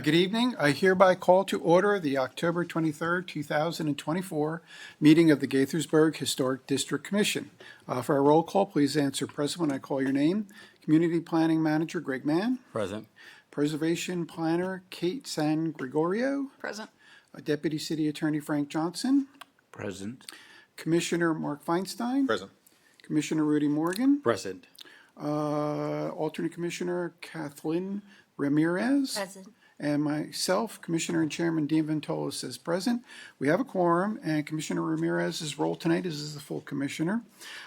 Good evening. I hereby call to order the October 23rd, 2024 meeting of the Gaithersburg Historic District Commission. For our roll call, please answer present when I call your name. Community Planning Manager Greg Mann. Present. Preservation Planner Kate San Gregorio. Present. Deputy City Attorney Frank Johnson. Present. Commissioner Mark Feinstein. Present. Commissioner Rudy Morgan. Present. Alternate Commissioner Kathleen Ramirez. Present. And myself, Commissioner and Chairman Dean Ventola, says present. We have a quorum, and Commissioner Ramirez's role tonight is the full commissioner.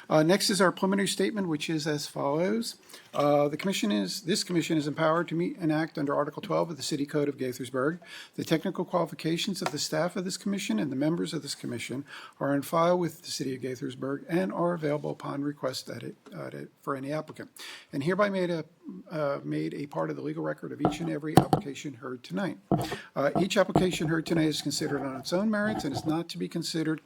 Next is our preliminary statement, which is as follows. This commission is empowered to meet and act under Article 12 of the City Code of Gaithersburg. The technical qualifications of the staff of this commission and the members of this commission are on file with the City of Gaithersburg and are available upon request for any applicant. And hereby made a part of the legal record of each and every application heard tonight. Each application heard tonight is considered on its own merits and is not to be considered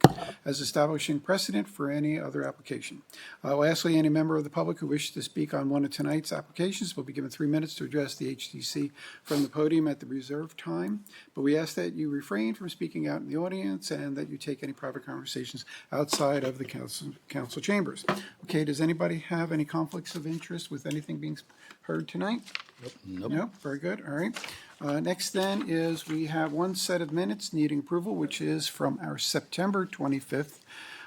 as establishing precedent for any other application. Lastly, any member of the public who wishes to speak on one of tonight's applications will be given 3 minutes to address the HDC from the podium at the reserved time. But we ask that you refrain from speaking out in the audience and that you take any private conversations outside of the council chambers. Okay, does anybody have any conflicts of interest with anything being heard tonight? Nope. Nope, very good, all right. Next then is we have one set of minutes needing approval, which is from our September 25th,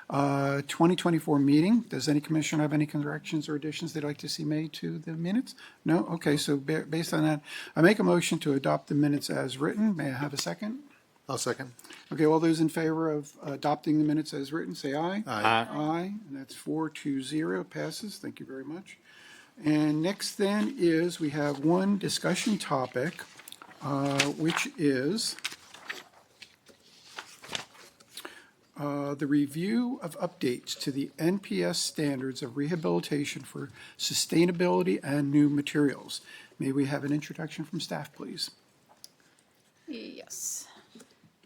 2024 meeting. Does any commissioner have any corrections or additions they'd like to see made to the minutes? No? Okay, so based on that, I make a motion to adopt the minutes as written. May I have a second? I'll second. Okay, all those in favor of adopting the minutes as written, say aye. Aye. Aye, and that's 4-0, passes. Thank you very much. And next then is we have one discussion topic, which is the review of updates to the NPS standards of rehabilitation for sustainability and new materials. May we have an introduction from staff, please? Yes.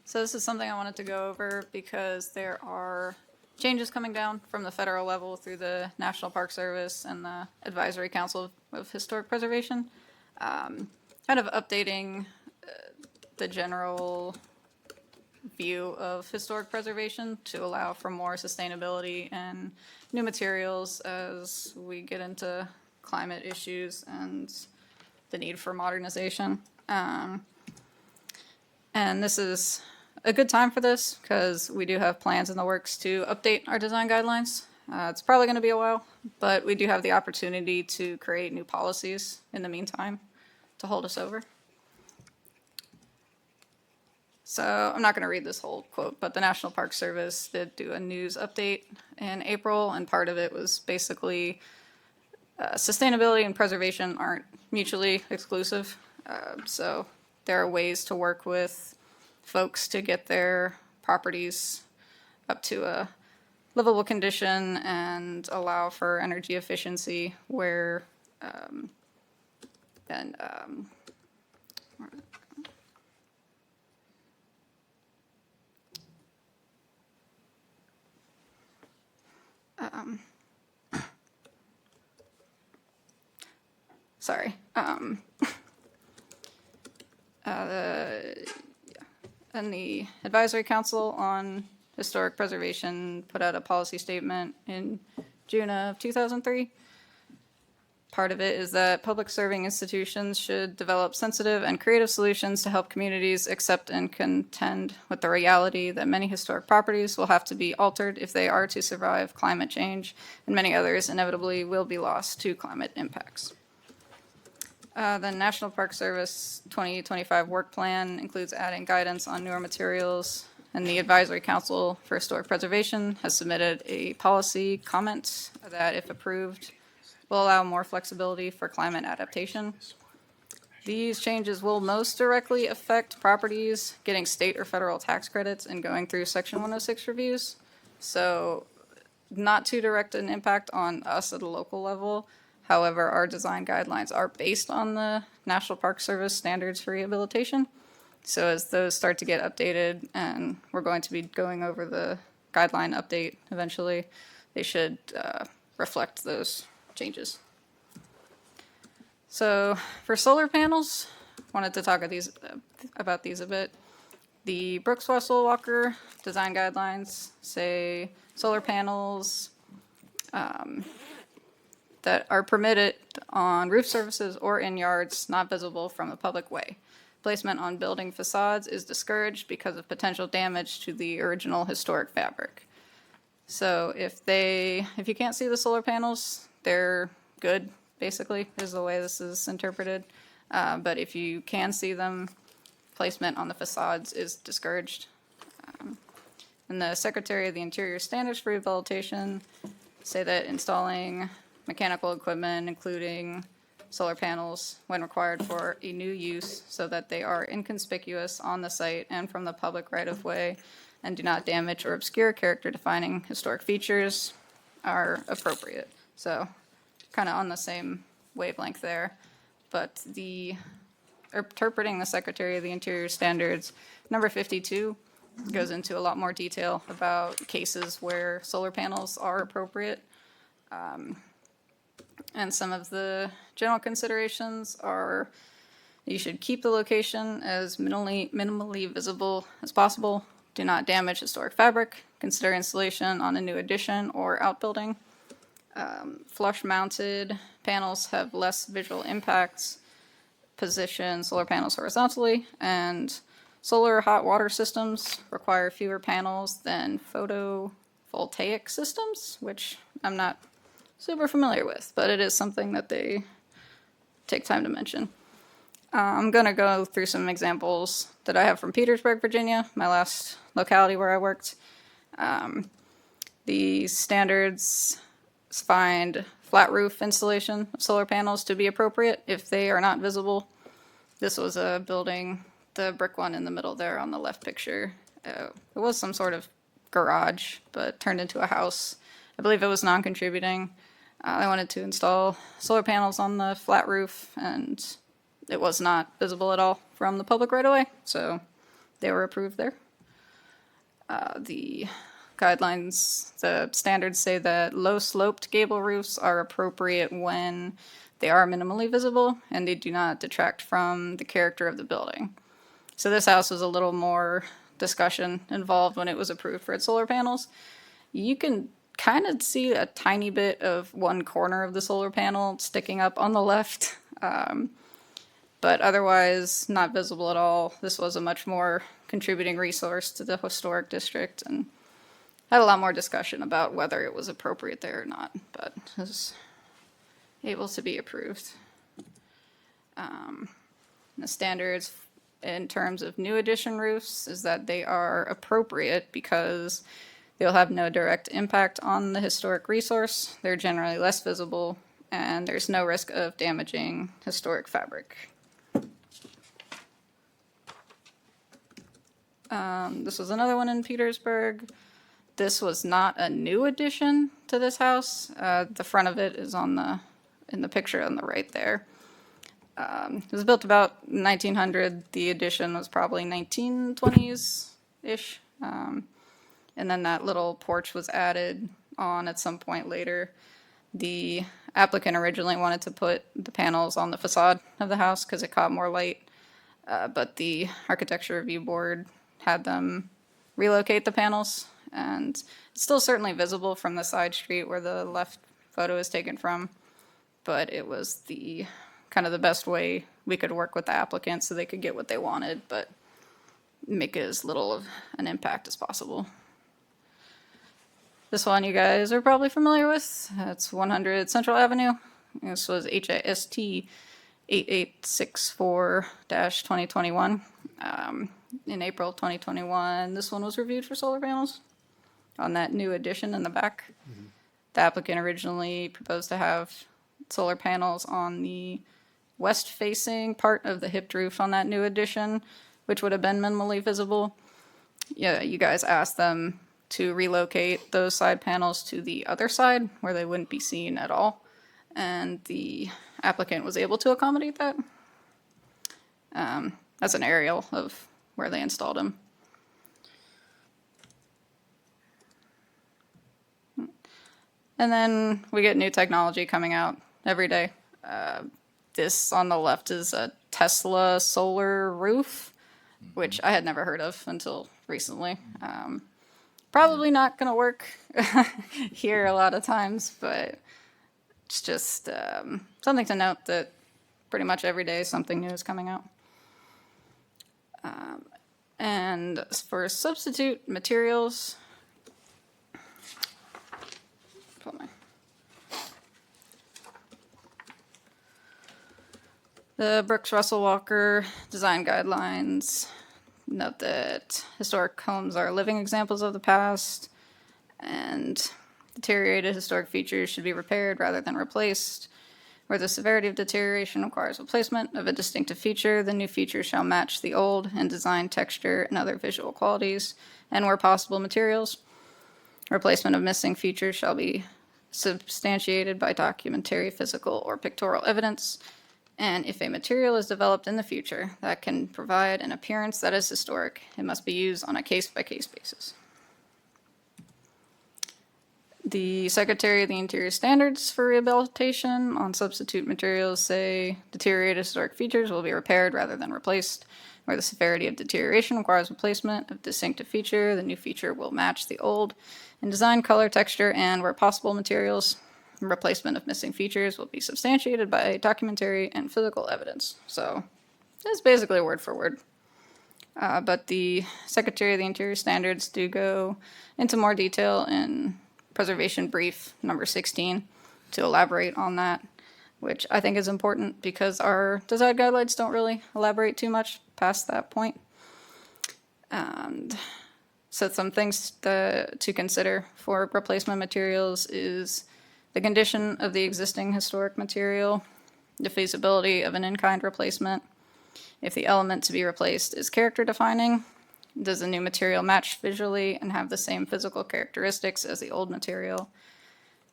So this is something I wanted to go over because there are changes coming down from the federal level through the National Park Service and the Advisory Council of Historic Preservation, kind of updating the general view of historic preservation to allow for more sustainability and new materials as we get into climate issues and the need for modernization. And this is a good time for this because we do have plans in the works to update our design guidelines. It's probably going to be a while, but we do have the opportunity to create new policies in the meantime to hold us over. So I'm not going to read this whole quote, but the National Park Service did do a news update in April, and part of it was basically sustainability and preservation aren't mutually exclusive. So there are ways to work with folks to get their properties up to a livable condition and allow for energy efficiency where sorry. And the Advisory Council on Historic Preservation put out a policy statement in June of 2003. Part of it is that public serving institutions should develop sensitive and creative solutions to help communities accept and contend with the reality that many historic properties will have to be altered if they are to survive climate change, and many others inevitably will be lost to climate impacts. The National Park Service 2025 work plan includes adding guidance on newer materials, and the Advisory Council for Historic Preservation has submitted a policy comment that, if approved, will allow more flexibility for climate adaptation. These changes will most directly affect properties getting state or federal tax credits and going through Section 106 reviews. So not too direct an impact on us at a local level. However, our design guidelines are based on the National Park Service standards for rehabilitation. So as those start to get updated, and we're going to be going over the guideline update eventually, they should reflect those changes. So for solar panels, wanted to talk about these a bit. The Brooks Russell Walker design guidelines say solar panels that are permitted on roof surfaces or in yards not visible from a public way. Placement on building facades is discouraged because of potential damage to the original historic fabric. So if you can't see the solar panels, they're good, basically, is the way this is interpreted. But if you can see them, placement on the facades is discouraged. And the Secretary of the Interior Standards for Rehabilitation say that installing mechanical equipment, including solar panels, when required for a new use, so that they are inconspicuous on the site and from the public right-of-way, and do not damage or obscure character-defining historic features, are appropriate. So, kind of on the same wavelength there. But interpreting the Secretary of the Interior Standards, number 52 goes into a lot more detail about cases where solar panels are appropriate. And some of the general considerations are you should keep the location as minimally visible as possible. Do not damage historic fabric. Consider installation on a new addition or outbuilding. Flush-mounted panels have less visual impacts. Position solar panels horizontally, and solar hot water systems require fewer panels than photovoltaic systems, which I'm not super familiar with, but it is something that they take time to mention. I'm going to go through some examples that I have from Petersburg, Virginia, my last locality where I worked. The standards find flat roof installation of solar panels to be appropriate if they are not visible. This was a building, the brick one in the middle there on the left picture. It was some sort of garage, but turned into a house. I believe it was non-contributing. They wanted to install solar panels on the flat roof, and it was not visible at all from the public right away, so they were approved there. The guidelines, the standards say that low-sloped gable roofs are appropriate when they are minimally visible and they do not detract from the character of the building. So this house was a little more discussion involved when it was approved for its solar panels. You can kind of see a tiny bit of one corner of the solar panel sticking up on the left, but otherwise not visible at all. This was a much more contributing resource to the historic district, and had a lot more discussion about whether it was appropriate there or not, but it was able to be approved. The standards in terms of new addition roofs is that they are appropriate because they'll have no direct impact on the historic resource. They're generally less visible, and there's no risk of damaging historic fabric. This was another one in Petersburg. This was not a new addition to this house. The front of it is in the picture on the right there. It was built about 1900. The addition was probably 1920s-ish. And then that little porch was added on at some point later. The applicant originally wanted to put the panels on the facade of the house because it caught more light. But the Architecture Review Board had them relocate the panels, and it's still certainly visible from the side street where the left photo is taken from, but it was the kind of the best way we could work with the applicant so they could get what they wanted, but make it as little of an impact as possible. This one you guys are probably familiar with. It's 100 Central Avenue. This was HIST 8864-2021. In April 2021, this one was reviewed for solar panels on that new addition in the back. Mm-hmm. The applicant originally proposed to have solar panels on the west-facing part of the hipped roof on that new addition, which would have been minimally visible. Yeah, you guys asked them to relocate those side panels to the other side where they wouldn't be seen at all, and the applicant was able to accommodate that. That's an aerial of where they installed them. And then we get new technology coming out every day. this on the left is a Tesla solar roof, which I had never heard of until recently. Probably not going to work here a lot of times, but it's just something to note that pretty much every day something new is coming out. And for substitute materials, the Brooks Russell Walker design guidelines note that historic homes are living examples of the past, and deteriorated historic features should be repaired rather than replaced. Where the severity of deterioration requires replacement of a distinctive feature, the new feature shall match the old in design, texture, and other visual qualities, and where possible, materials. Replacement of missing features shall be substantiated by documentary, physical, or pictorial evidence. And if a material is developed in the future that can provide an appearance that is historic, it must be used on a case-by-case basis. The Secretary of the Interior standards for rehabilitation on substitute materials say deteriorated historic features will be repaired rather than replaced. Where the severity of deterioration requires replacement of distinctive feature, the new feature will match the old in design, color, texture, and where possible, materials. Replacement of missing features will be substantiated by documentary and physical evidence. So it's basically word for word. But the Secretary of the Interior standards do go into more detail in Preservation Brief number 16 to elaborate on that, which I think is important because our design guidelines don't really elaborate too much past that point. And so some things to consider for replacement materials is the condition of the existing historic material, the feasibility of an in-kind replacement, if the element to be replaced is character defining, does the new material match visually and have the same physical characteristics as the old material,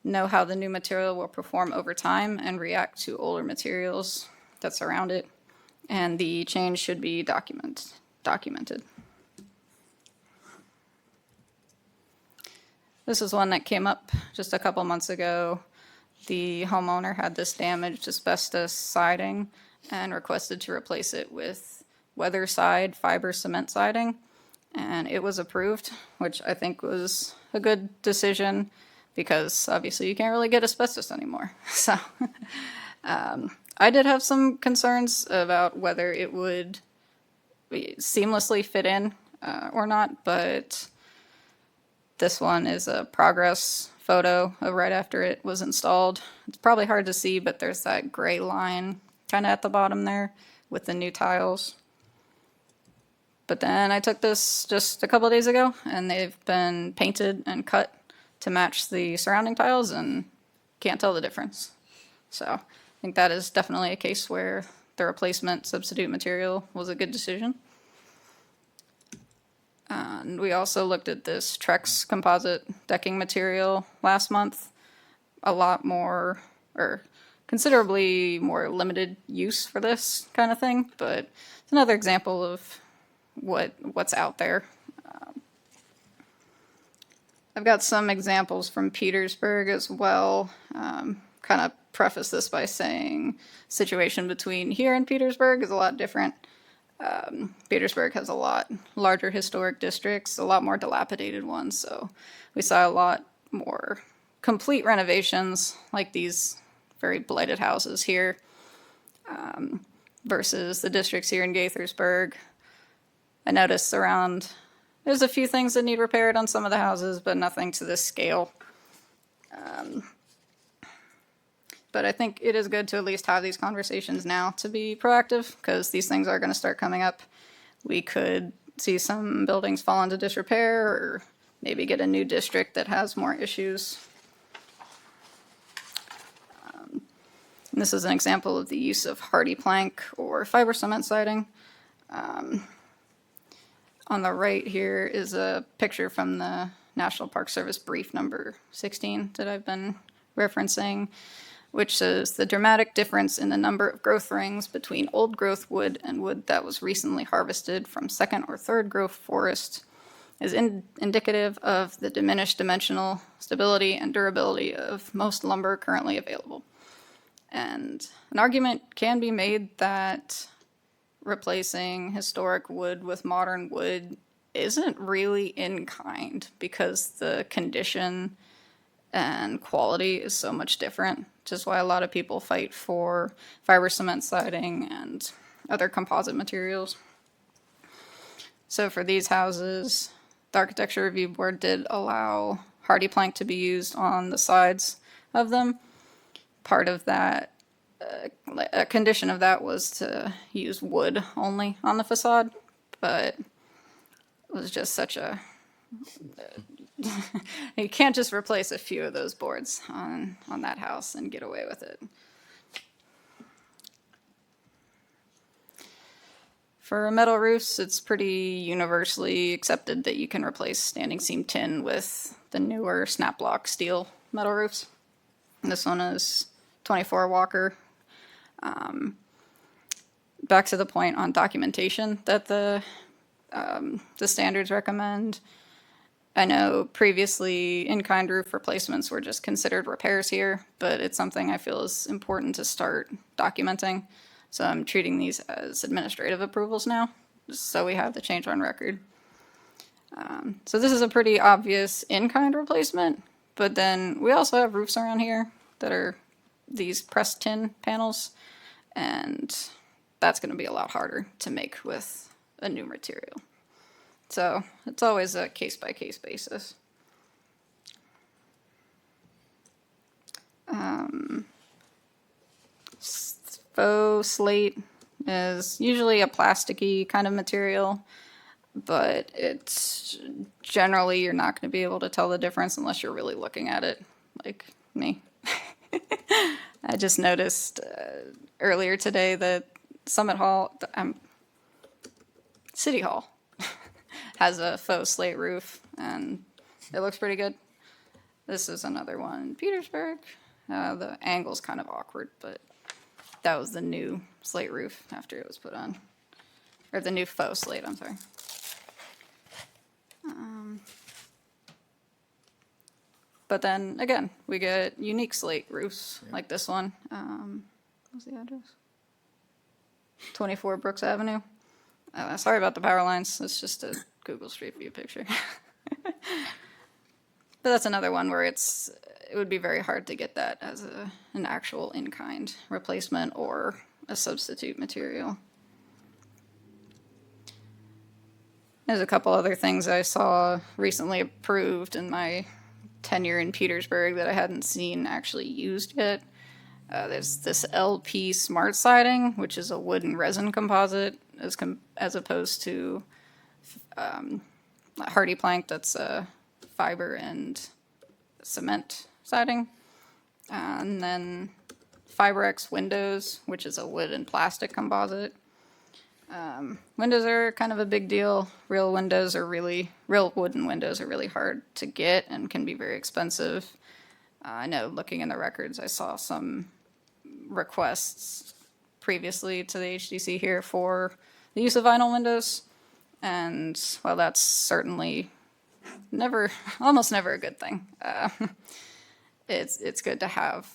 know how the new material will perform over time and react to older materials that surround it, and the change should be documented. This is one that came up just a couple months ago. The homeowner had this damaged asbestos siding and requested to replace it with weather-side fiber cement siding, and it was approved, which I think was a good decision because obviously you can't really get asbestos anymore. So I did have some concerns about whether it would seamlessly fit in or not, but this one is a progress photo of right after it was installed. It's probably hard to see, but there's that gray line kind of at the bottom there with the new tiles. But then I took this just a couple of days ago, and they've been painted and cut to match the surrounding tiles, and can't tell the difference. So I think that is definitely a case where the replacement substitute material was a good decision. And we also looked at this Trex composite decking material last month. A lot more, or considerably more limited use for this kind of thing, but it's another example of what's out there. I've got some examples from Petersburg as well. Kind of preface this by saying situation between here and Petersburg is a lot different. Petersburg has a lot larger historic districts, a lot more dilapidated ones, so we saw a lot more complete renovations like these very blighted houses here versus the districts here in Gaithersburg. I noticed there's a few things that need repaired on some of the houses, but nothing to this scale. But I think it is good to at least have these conversations now to be proactive, because these things are going to start coming up. We could see some buildings fall into disrepair, or maybe get a new district that has more issues. And this is an example of the use of hardy plank or fiber cement siding. On the right here is a picture from the National Park Service brief number 16 that I've been referencing, which shows the dramatic difference in the number of growth rings between old growth wood and wood that was recently harvested from second or third growth forest is indicative of the diminished dimensional stability and durability of most lumber currently available. And an argument can be made that replacing historic wood with modern wood isn't really in kind because the condition and quality is so much different, which is why a lot of people fight for fiber cement siding and other composite materials. So for these houses, the Architecture Review Board did allow hardy plank to be used on the sides of them. Part of that, a condition of that was to use wood only on the facade, but it was just such a you can't just replace a few of those boards on that house and get away with it. For metal roofs, it's pretty universally accepted that you can replace standing seam tin with the newer snap block steel metal roofs. And this one is 24 Walker. Back to the point on documentation that the standards recommend. I know previously in-kind roof replacements were just considered repairs here, but it's something I feel is important to start documenting. So I'm treating these as administrative approvals now, just so we have the change on record. So this is a pretty obvious in-kind replacement, but then we also have roofs around here that are these pressed tin panels, and that's going to be a lot harder to make with a new material. So it's always a case-by-case basis. Faux slate is usually a plasticky kind of material, but it's generally you're not going to be able to tell the difference unless you're really looking at it, like me. I just noticed earlier today that City Hall has a faux slate roof, and it looks pretty good. This is another one in Petersburg. The angle's kind of awkward, but that was the new slate roof after it was put on. Or the new faux slate, I'm sorry. But then, again, we get unique slate roofs, like this one. What's the address? 24 Brooks Avenue. Sorry about the power lines. It's just a Google Street View picture. But that's another one where it would be very hard to get that as an actual in-kind replacement or a substitute material. There's a couple other things I saw recently approved in my tenure in Petersburg that I hadn't seen actually used yet. There's this LP Smart Siding, which is a wood and resin composite, as opposed to hardy plank that's fiber and cement siding. And then FiberX windows, which is a wood and plastic composite. Windows are kind of a big deal. Real wooden windows are really hard to get and can be very expensive. I know looking in the records, I saw some requests previously to the HDC here for the use of vinyl windows. And while that's certainly almost never a good thing, it's good to have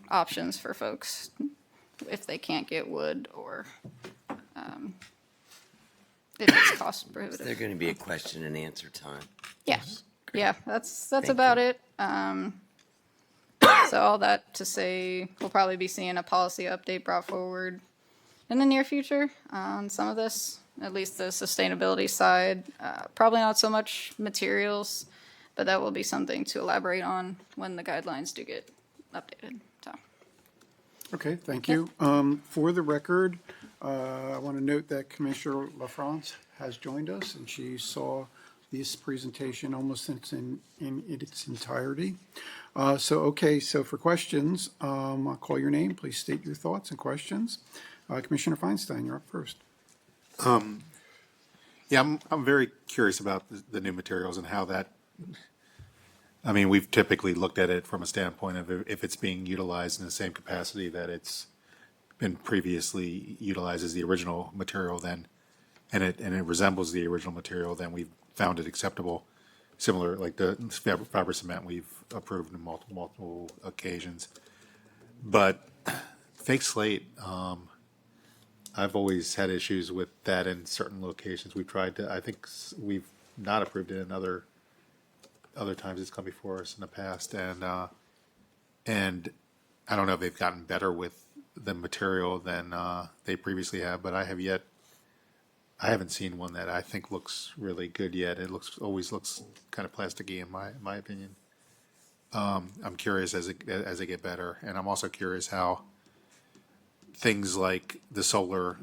options for folks if they can't get wood or if it's cost prohibitive. Is there going to be a question and answer time? Yeah, yeah, that's about it. So all that to say, we'll probably be seeing a policy update brought forward in the near future on some of this, at least the sustainability side. Probably not so much materials, but that will be something to elaborate on when the guidelines do get updated. So. Okay, thank you. For the record, I want to note that Commissioner LaFrance has joined us, and she saw this presentation almost in its entirety. So for questions, I'll call your name. Please state your thoughts and questions. Commissioner Feinstein, you're up first. Yeah, I'm very curious about the new materials and how that, I mean, we've typically looked at it from a standpoint of if it's being utilized in the same capacity that it's been previously utilized as the original material, then, and it resembles the original material, then we've found it acceptable. Similar, like the fiber cement we've approved on multiple occasions. But fake slate, I've always had issues with that in certain locations. We've tried to, I think we've not approved it in other times it's come before us in the past. And I don't know if they've gotten better with the material than they previously have, but I haven't seen one that I think looks really good yet. It always looks kind of plasticky in my opinion. I'm curious as they get better, and I'm also curious how things like the solar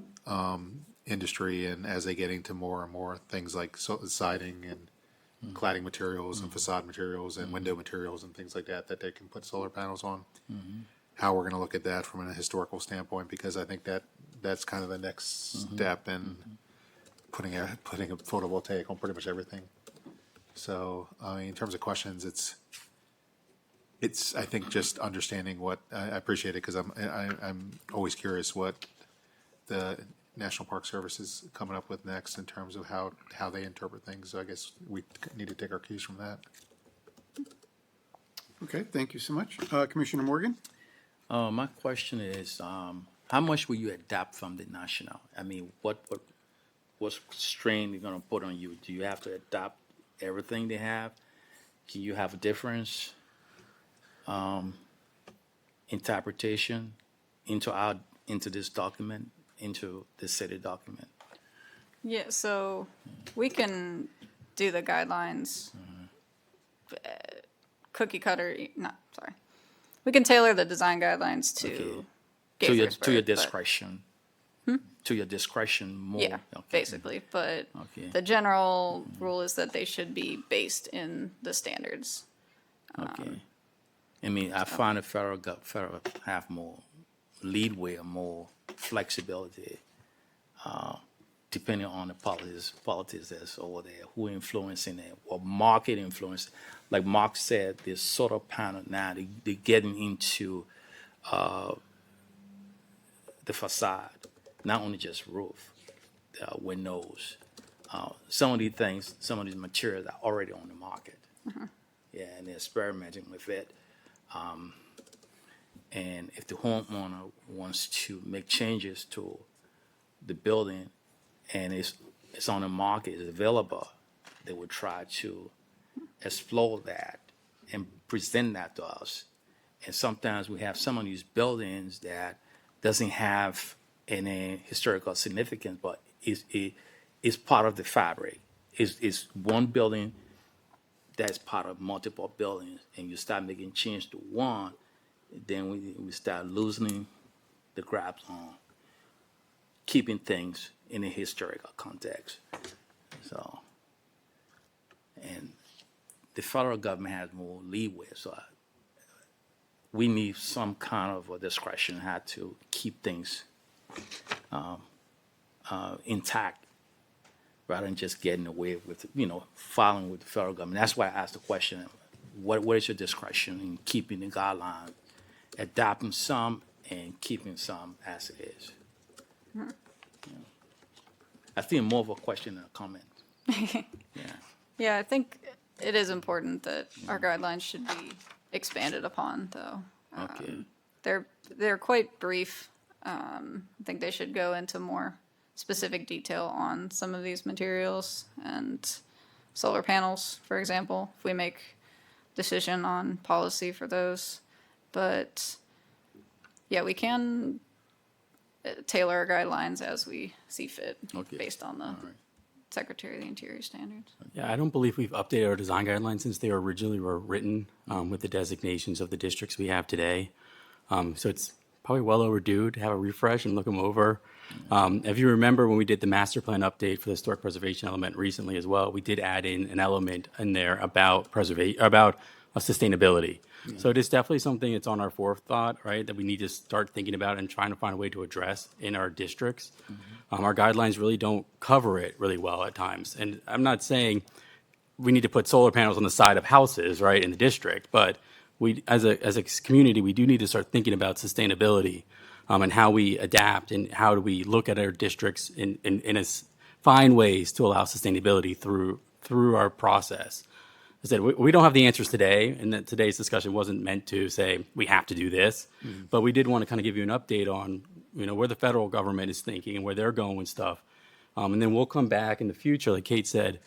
industry, and as they get into more and more things like siding and cladding materials and facade materials and window materials and things like that they can put solar panels on. How we're going to look at that from a historical standpoint, because I think that's kind of the next step in putting a photovoltaic on pretty much everything. So I mean, in terms of questions, it's I think just understanding what I appreciate it, because I'm always curious what the National Park Service is coming up with next in terms of how they interpret things. So I guess we need to take our cues from that. Okay, thank you so much. Commissioner Morgan? My question is, how much will you adapt from the national? I mean, what strain you're gonna put on you? Do you have to adopt everything they have? Can you have a difference interpretation into this document, into the city document? Yeah, so we can do the guidelines, cookie cutter, we can tailor the design guidelines to To your Gaithersburg, but- discretion. To your discretion more. Yeah, Okay. basically, but Okay. the general rule is that they should be based in the standards. Okay. I mean, I find the federal have more leadway or more flexibility, depending on the politics that's over there, who influencing it, or market influence. Like Mark said, this solar panel now, they're getting into the facade, not only just roof, windows. Some of these things, some of these materials are already on the market. Yeah, and they're experimenting with it. And if the homeowner wants to make changes to the building and it's on the market, it's available, they would try to explore that and present that to us. And sometimes we have some of these buildings that doesn't have any historical significance, but is part of the fabric. Is one building that's part of multiple buildings, and you start making change to one, then we start losing the grasp on keeping things in a historical context. So, and the federal government has more leeway, so we need some kind of a discretion how to keep things intact, rather than just getting away with, following with the federal government. That's why I asked the question, what is your discretion in keeping the guidelines, adopting some and keeping some as it is? I think more of a question than a comment. Yeah, I think it is important that our guidelines should be expanded upon, though. Okay. They're quite brief. I think they should go into more specific detail on some of these materials and solar panels, for example, if we make decision on policy for those. But yeah, we can tailor our guidelines as we see fit, Okay. based on the Secretary of the Interior standards. Yeah, I don't believe we've updated our design guidelines since they originally were written with the designations of the districts we have today. So it's probably well overdue to have a refresh and look them over. If you remember when we did the master plan update for the historic preservation element recently as well, we did add in an element in there about sustainability. So it is definitely something that's on our forethought, right, that we need to start thinking about and trying to find a way to address in our districts. Our guidelines really don't cover it really well at times. And I'm not saying we need to put solar panels on the side of houses, right, in the district, but we, as a community, we do need to start thinking about sustainability and how we adapt and how do we look at our districts find ways to allow sustainability through our process. I said, we don't have the answers today, and that today's discussion wasn't meant to say we have to do this, but we did want to kind of give you an update on, where the federal government is thinking and where they're going with stuff. And then we'll come back in the future, like Kate said,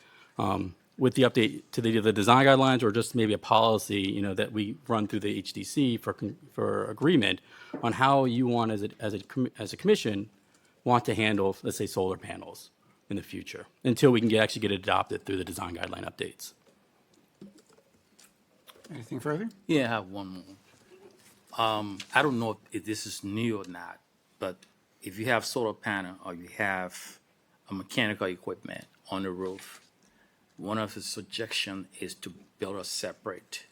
with the update to the design guidelines or just maybe a policy, that we run through the HDC for agreement on how you want as a commission want to handle, let's say, solar panels in the future until we can actually get it adopted through the design guideline updates. Anything further? Yeah, I have one more. I don't know if this is new or not, but if you have solar panel or you have a mechanical equipment on the roof, one of the suggestions is to build a separate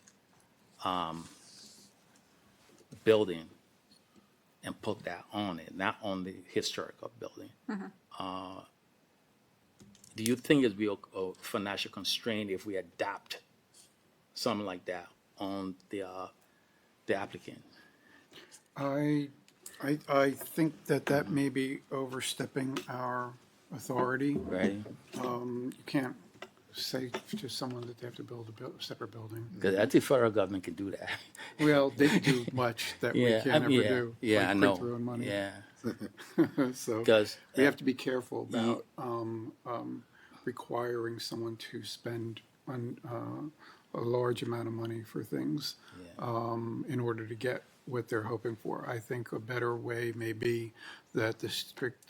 building and put that on it, not on the historical building. Do you think it'd be a financial constraint if we adopt something like that on the applicant? I think that may be overstepping our authority. Right? You can't say to someone that they have to build a separate building. Because I think federal government can do that. Well, they can do much that we can't ever do. Yeah, like I print know. their own money. Yeah, So because we have to be careful about requiring someone to spend a large amount of money for things in order to get what they're hoping for. I think a better way may be that the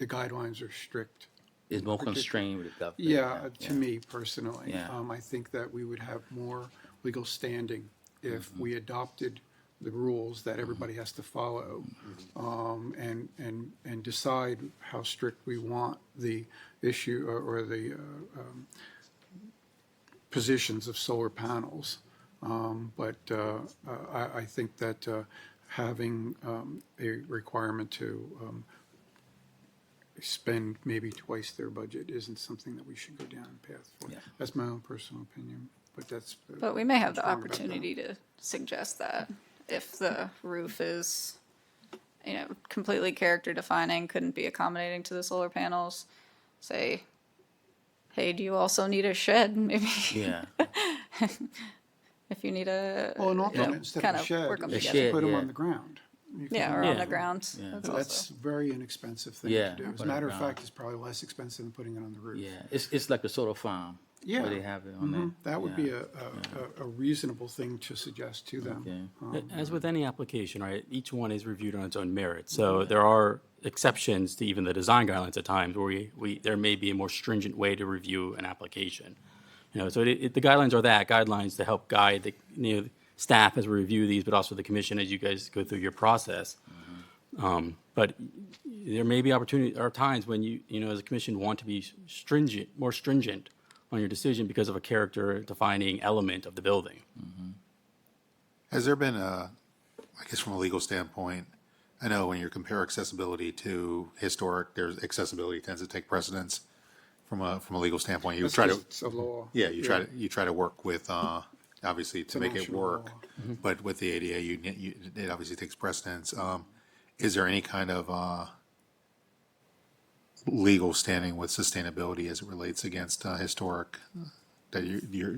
guidelines are strict. it's more constrained with the government. Yeah, to me personally. Yeah. I think that we would have more legal standing if we adopted the rules that everybody has to follow, and decide how strict we want the issue or the positions of solar panels. But I think that having a requirement to spend maybe twice their budget isn't something that we should go down the path for. Yeah. That's my own personal opinion, but that's. But we may have the strong about that. opportunity to suggest that if the roof is, completely character defining, couldn't be accommodating to the solar panels, say, hey, do you also need a shed? Maybe Yeah, if you need a, Well, an alternate instead kind of a of shed, work them you together. shed. put them yeah. on the ground. You can- Yeah, or on Yeah. the ground. Yeah. That's That's also, a very inexpensive thing Yeah, to do. As put a it matter of down. fact, it's probably less expensive than putting it on the roof. yeah. It's like a solar farm. Yeah. Where they have it on there. That would Yeah. be a reasonable thing to suggest to them. Okay. As with any application, right, each one is reviewed on its own merit. So there are exceptions to even the design guidelines at times where there may be a more stringent way to review an application. So the guidelines are guidelines to help guide the staff as we review these, but also the commission as you guys go through your process. But there may be opportunity or times when you as a commission want to be more stringent on your decision because of a character defining element of the building. Has there been I guess from a legal standpoint, I know when you compare accessibility to historic, there's accessibility tends to take precedence from a legal standpoint. You That's try to, 'cause it's a law. you try to work with, obviously to a make it national work. law. But with the ADA, it obviously takes precedence. Is there any kind of, legal standing with sustainability as it relates against, historic? That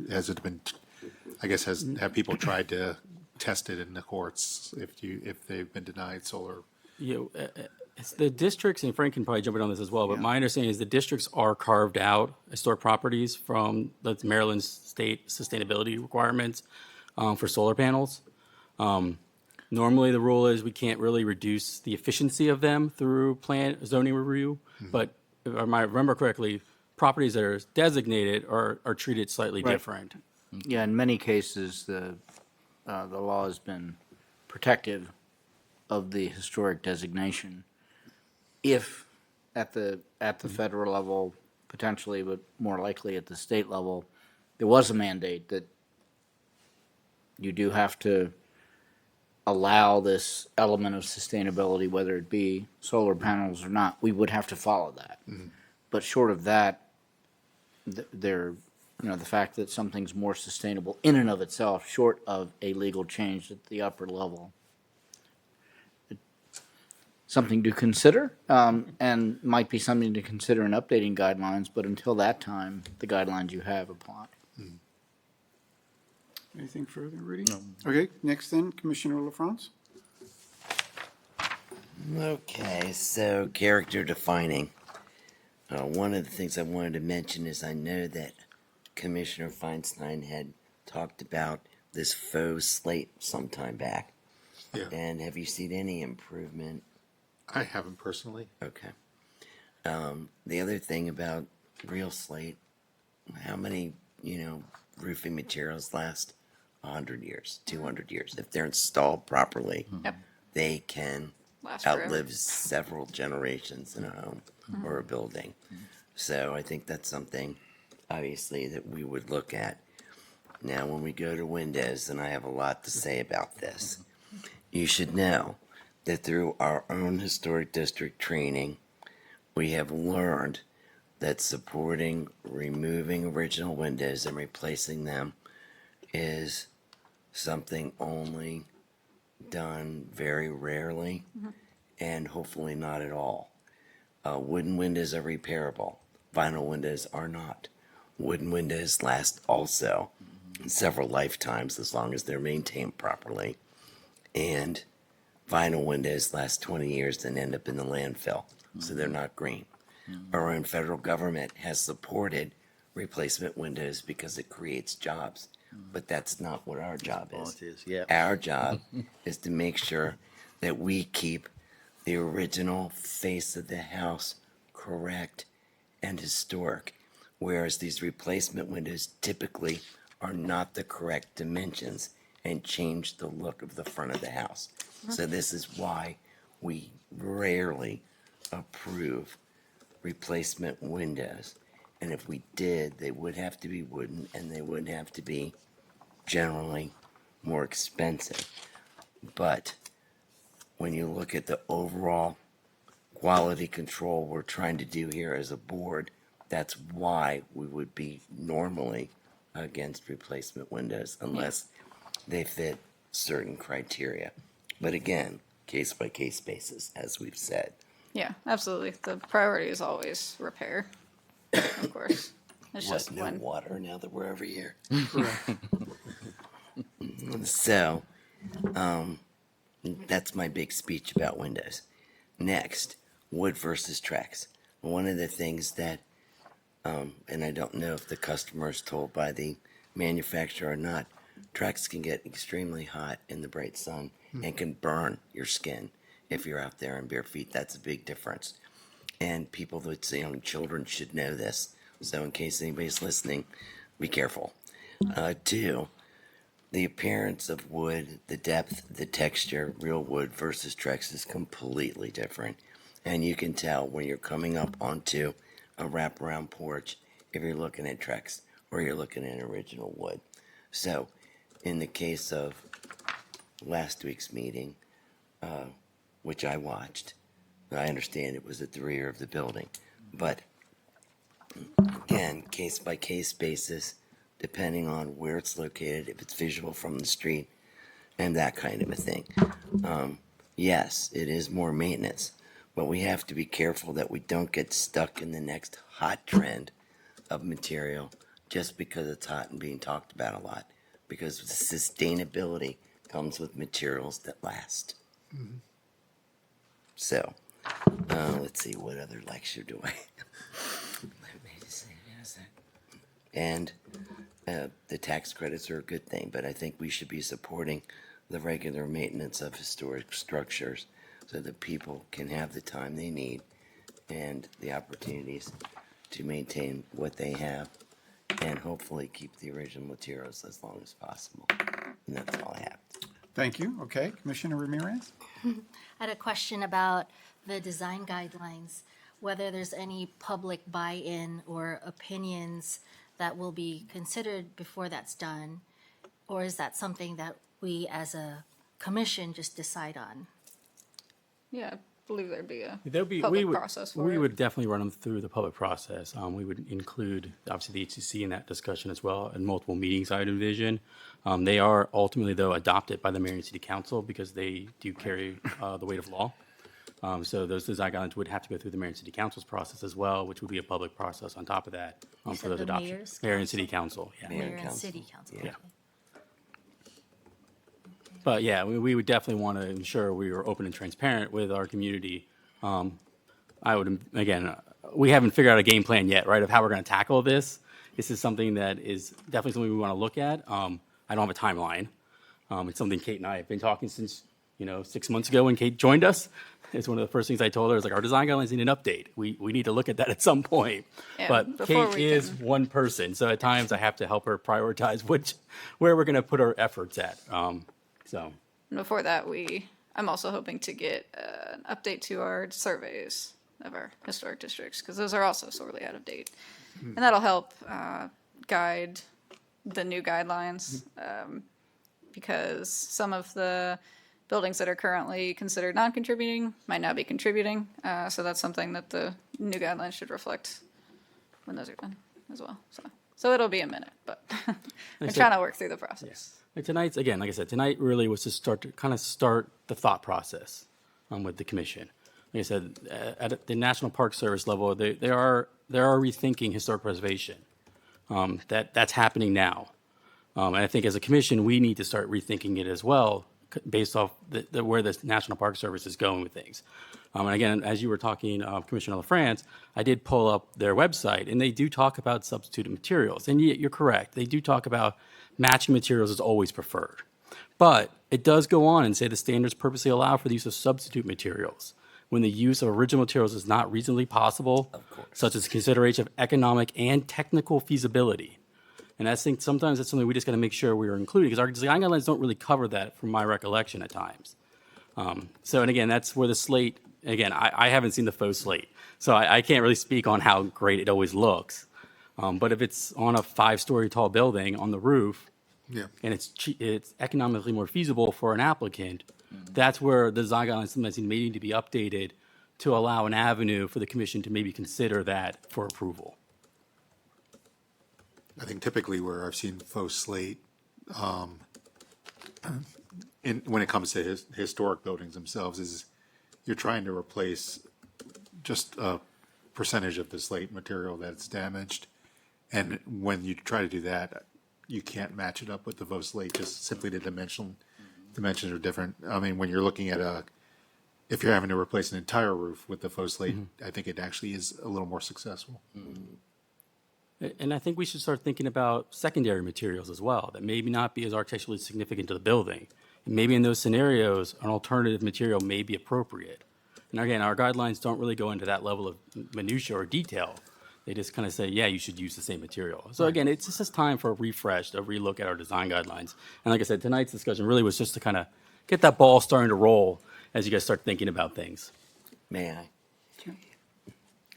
has it been, I guess, have people tried to test it in the courts if they've been denied solar? It's the districts, and Frank can probably jump in on this as well, but my understanding is the districts are carved out historic properties from the Maryland state sustainability requirements for solar panels. Normally, the rule is we can't really reduce the efficiency of them through plan zoning review, but if I might remember correctly, properties that are designated are treated slightly Right. different. Yeah, in many cases, the law has been protective of the historic designation. If at the federal level, potentially, but more likely at the state level, there was a mandate that you do have to allow this element of sustainability, whether it be solar panels or not, we would have to follow that. But short of that, the fact that something's more sustainable in and of itself, short of a legal change at the upper level, something to consider, and might be something to consider in updating guidelines, but until that time, the guidelines you have apply. Anything further, Rudy? No. Okay, next then, Commissioner LaFrance. Okay, so character defining. One of the things I wanted to mention is I know that Commissioner Feinstein had talked about this faux slate some time back. Yeah, And have you seen any improvement? I haven't personally. Okay. The other thing about real slate, how many, roofing materials last 100 years, 200 years? If they're installed properly, Yep. they can Last forever. outlive several generations in a home or a building. So I think that's something, obviously, that we would look at. Now, when we go to windows, and I have a lot to say about this, you should know that through our own historic district training, we have learned that supporting removing original windows and replacing them is something only done very rarely and hopefully not at all. Wooden windows are repairable. Vinyl windows are not. Wooden windows last also several lifetimes as long as they're maintained properly. And vinyl windows last 20 years and end up in the landfill, so they're not green. Our own federal government has supported replacement windows because it creates jobs, but that's not what our job is. Volunteers, yeah. Our job is to make sure that we keep the original face of the house correct and historic, whereas these replacement windows typically are not the correct dimensions and change the look of the front of the house. So this is why we rarely approve replacement windows. And if we did, they would have to be wooden and they would have to be generally more expensive. But when you look at the overall quality control we're trying to do here as a board, that's why we would be normally against replacement windows unless they fit certain criteria. But again, case by case basis, as we've said. Yeah, absolutely. The priority is always repair, of course. It's just No when. water now that we're over here. So, that's my big speech about windows. Next, wood versus Trex. One of the things that, and I don't know if the customer is told by the manufacturer or not, Trex can get extremely hot in the bright sun and can burn your skin if you're out there in bare feet. That's a big difference. And people that say young children should know this. So in case anybody's listening, be careful. Two, the appearance of wood, the depth, the texture, real wood versus Trex is completely different. And you can tell when you're coming up onto a wraparound porch if you're looking at Trex or you're looking at original wood. So in the case of last week's meeting, which I watched, I understand it was at the rear of the building. But again, case by case basis, depending on where it's located, if it's visual from the street, and that kind of a thing. Yes, it is more maintenance, but we have to be careful that we don't get stuck in the next hot trend of material just because it's hot and being talked about a lot. Because sustainability comes with materials that last. So, let's see, what other lecture do I? And the tax credits are a good thing, but I think we should be supporting the regular maintenance of historic structures so that people can have the time they need and the opportunities to maintain what they have and hopefully keep the original materials as long as possible. And that's all I have. Thank you. Okay, Commissioner Ramirez? I had a question about the design guidelines, whether there's any public buy-in or opinions that will be considered before that's done, or is that something that we as a commission just decide on? Yeah, I believe there'd be a There'll be, public process for we it. would definitely run them through the public process. We would include, obviously, the HCC in that discussion as well, and multiple meetings, I would envision. They are ultimately, though, adopted by the mayor and city council because they do carry the weight of law. So those design guidelines would have to go through the mayor and city council's process as well, which would be a public process on top of that You for said those the adoptions. mayor's Mayor and city council, yeah. Mayor Mayor and and council. city council. Yeah. Okay. But yeah, we would definitely want to ensure we were open and transparent with our community. I would, again, we haven't figured out a game plan yet, right, of how we're going to tackle this. This is something that is definitely something we want to look at. I don't have a timeline. It's something Kate and I have been talking since, 6 months ago when Kate joined us. It's one of the first things I told her is like, our design guidelines need an update. We need to look at that at some point. Yeah, But before Kate we is can- one person, so at times I have to help her prioritize where we're going to put our efforts at. So. Before that, I'm also hoping to get an update to our surveys of our historic districts, because those are also sorely out of date. And that'll help guide the new guidelines, because some of the buildings that are currently considered non-contributing might not be contributing. So that's something that the new guidelines should reflect when those are done as well. So it'll be a minute, but we're trying to work through the process. And tonight's, again, like I said, tonight really was to start the thought process with the commission. Like I said, at the National Park Service level, they are rethinking historic preservation. That's happening now. And I think as a commission, we need to start rethinking it as well, based off where the National Park Service is going with things. And again, as you were talking, Commissioner LaFrance, I did pull up their website, and they do talk about substituted materials. And you're correct. They do talk about matching materials is always preferred. But it does go on and say the standards purposely allow for the use of substitute materials when the use of original materials is not reasonably possible, such as consideration of economic and technical feasibility. And I think sometimes that's something we just got to make sure we are including, because our design guidelines don't really cover that from my recollection at times. And again, that's where the slate, again, I haven't seen the faux slate, so I can't really speak on how great it always looks. But if it's on a 5-story tall building on the roof, Yeah. and it's economically more feasible for an applicant, that's where the design guidelines sometimes need to be updated to allow an avenue for the commission to maybe consider that for approval. I think typically where I've seen faux slate, when it comes to historic buildings themselves, is you're trying to replace just a percentage of the slate material that's damaged. And when you try to do that, you can't match it up with the faux slate, just simply the dimensions are different. I mean, when you're looking at if you're having to replace an entire roof with the faux slate, I think it actually is a little more successful. And I think we should start thinking about secondary materials as well, that maybe not be as architecturally significant to the building. And maybe in those scenarios, an alternative material may be appropriate. And again, our guidelines don't really go into that level of minutia or detail. They just kind of say, yeah, you should use the same material. So again, it's just time for a refresh, a relook at our design guidelines. And like I said, tonight's discussion really was just to kind of get that ball starting to roll as you guys start thinking about things. May I?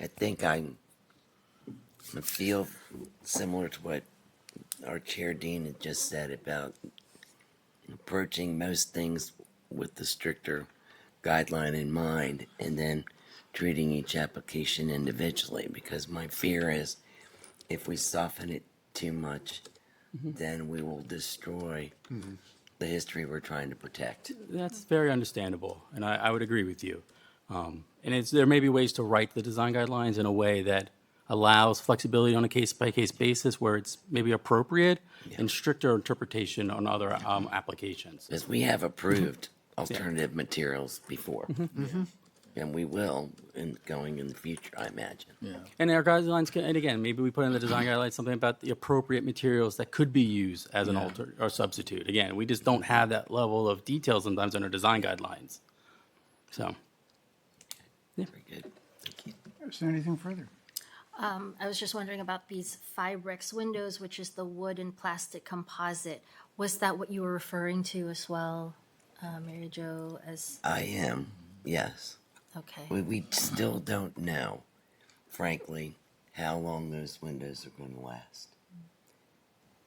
I think I feel similar to what our chair Dean had just said about approaching most things with the stricter guideline in mind, and then treating each application individually, because my fear is if we soften it too much, then we will destroy the history we're trying to protect. That's very understandable, and I would agree with you. And there may be ways to write the design guidelines in a way that allows flexibility on a case-by-case basis where it's maybe appropriate, and stricter interpretation on other applications. Because we have approved alternative materials before. And we will going in the future, I imagine. Yeah. And our guidelines and again, maybe we put in the design guidelines something about the appropriate materials that could be used as an alter or substitute. Again, we just don't have that level of detail sometimes in our design guidelines. So, Very good. Thank you. Is there anything further? I was just wondering about these Fibrex windows, which is the wood and plastic composite. Was that what you were referring to as well, Mary Jo? I am, yes. Okay. We still don't know, frankly, how long those windows are going to last.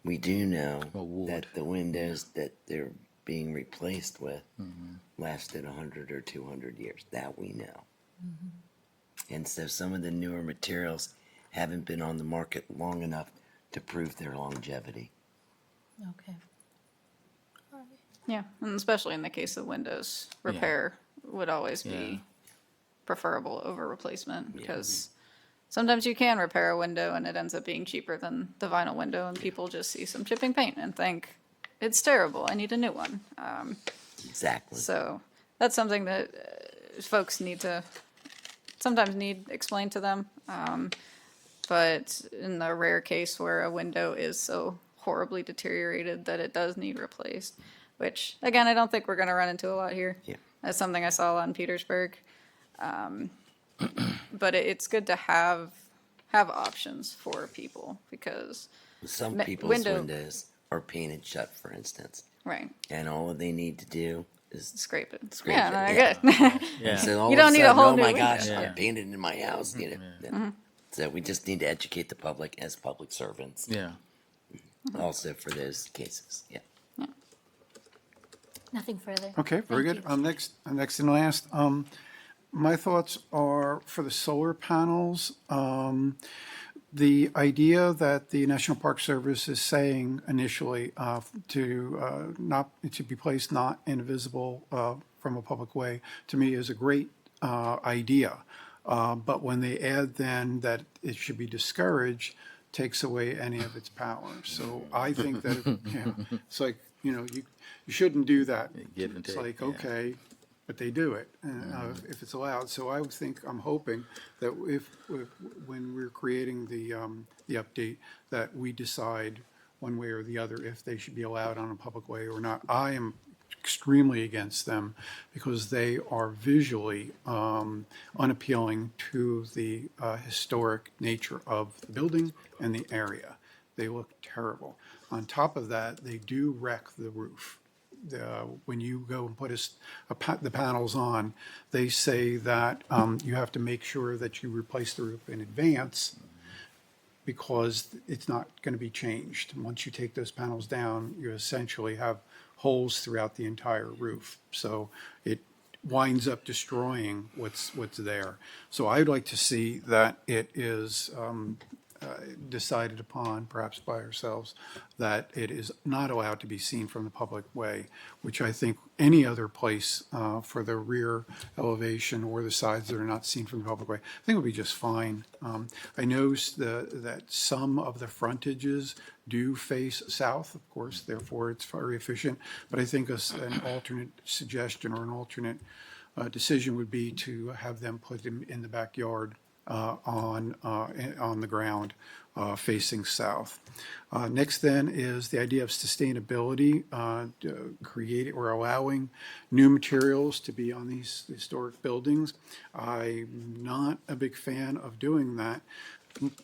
We do know that the windows that they're being replaced with lasted 100 or 200 years. That we know. And so some of the newer materials haven't been on the market long enough to prove their longevity. Okay. Yeah, and especially in the case of windows, repair would always be preferable over replacement, because sometimes you can repair a window and it ends up being cheaper than the vinyl window, and people just see some chipping paint and think it's terrible. I need a new one. Exactly. So that's something that folks sometimes need explained to them. But in the rare case where a window is so horribly deteriorated that it does need replaced, which again, I don't think we're going to run into a lot here. Yeah. That's something I saw a lot in Petersburg. But it's good to have options for people because Some Ma- people's window- windows are painted shut, for instance, right, and all they need to do is scrape it. Scrape yeah, it, no, I yeah. get. Yeah. so all You of don't need a sudden, whole oh new my window. gosh, Yeah. I'm painted in my house. You know. So we just need to educate the public as public servants. Yeah. Also for those cases. Yeah. Nothing further. Okay, very Thank good. you. Next and last, my thoughts are for the solar panels. The idea that the National Park Service is saying initially to be placed not invisible from a public way, to me is a great idea. But when they add then that it should be discouraged, takes away any of its power. So I think that it's like, you shouldn't do that. Give and It's take, like, yeah. okay, but they do it if it's allowed. So I would think, I'm hoping that if when we're creating the update, that we decide one way or the other if they should be allowed on a public way or not. I am extremely against them because they are visually unappealing to the historic nature of the building and the area. They look terrible. On top of that, they do wreck the roof. When you go and put the panels on, they say that you have to make sure that you replace the roof in advance because it's not going to be changed. Once you take those panels down, you essentially have holes throughout the entire roof. So it winds up destroying what's there. So I'd like to see that it is decided upon, perhaps by ourselves, that it is not allowed to be seen from the public way, which I think any other place for the rear elevation or the sides that are not seen from the public way, I think would be just fine. I know that some of the frontages do face south, of course, therefore it's very efficient, but I think an alternate suggestion or an alternate decision would be to have them put them in the backyard on the ground facing south. Next then is the idea of sustainability, creating or allowing new materials to be on these historic buildings. I'm not a big fan of doing that,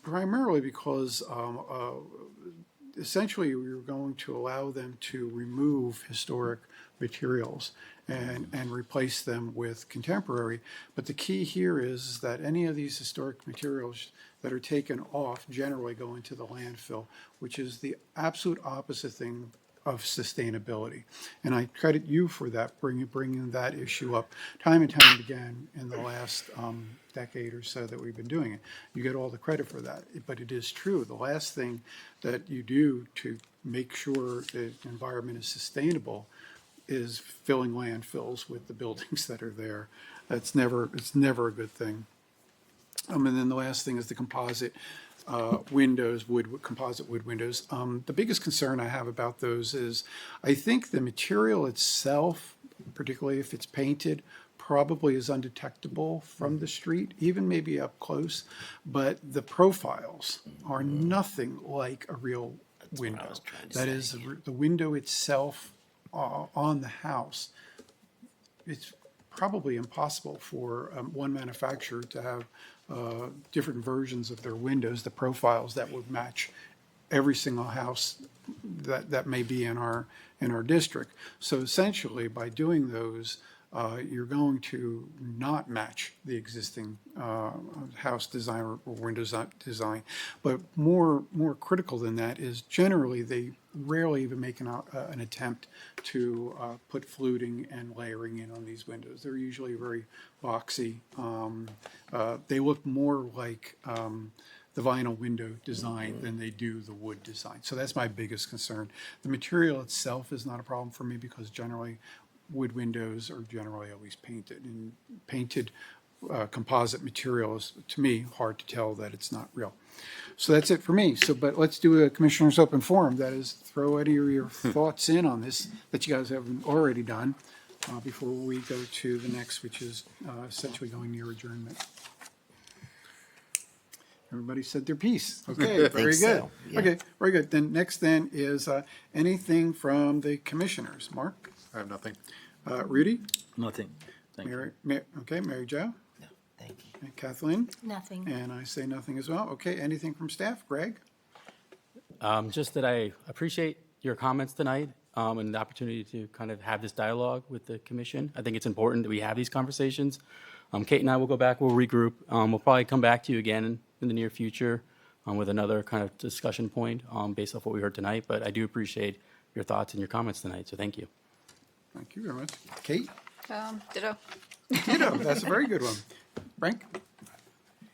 primarily because essentially we were going to allow them to remove historic materials and replace them with contemporary. But the key here is that any of these historic materials that are taken off generally go into the landfill, which is the absolute opposite thing of sustainability. And I credit you for that, bringing that issue up time and time again in the last decade or so that we've been doing it. You get all the credit for that, but it is true. The last thing that you do to make sure the environment is sustainable is filling landfills with the buildings that are there. It's never a good thing. And then the last thing is the composite windows, composite wood windows. The biggest concern I have about those is I think the material itself, particularly if it's painted, probably is undetectable from the street, even maybe up close, but the profiles are nothing like a real window. was trying to That say, is, the window itself on the house, it's probably impossible for one manufacturer to have different versions of their windows, the profiles that would match every single house that may be in our district. So essentially, by doing those, you're going to not match the existing house design or windows design. But more critical than that is generally they rarely even make an attempt to put fluting and layering in on these windows. They're usually very boxy. They look more like the vinyl window design than they do the wood design. So that's my biggest concern. The material itself is not a problem for me because generally wood windows are generally always painted and painted composite material is, to me, hard to tell that it's not real. So that's it for me. So, but let's do a Commissioner's Open Forum. That is, throw any of your thoughts in on this that you guys haven't already done before we go to the next, which is essentially going near adjournment. Everybody said their piece. Okay, very so, good. yeah. Okay, very good. Then next then is anything from the commissioners. Mark, I have nothing. Rudy, Nothing. Thank you. Okay, Mary Jo, No, thank you. and Kathleen, Nothing. and I say nothing as well. Okay, anything from staff? Greg? Just that I appreciate your comments tonight and the opportunity to kind of have this dialogue with the commission. I think it's important that we have these conversations. Kate and I will go back, we'll regroup. We'll probably come back to you again in the near future with another kind of discussion point based off what we heard tonight. But I do appreciate your thoughts and your comments tonight, so thank you. Thank you very much. Kate? Ditto. Ditto, that's a very good one. Frank?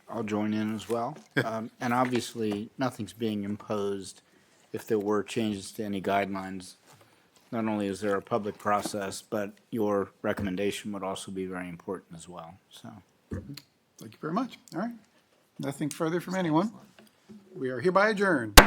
I'll join in as well. And obviously, nothing's being imposed. If there were changes to any guidelines, not only is there a public process, but your recommendation would also be very important as well, so. Thank you very much. All right. Nothing further from anyone. We are hereby adjourned.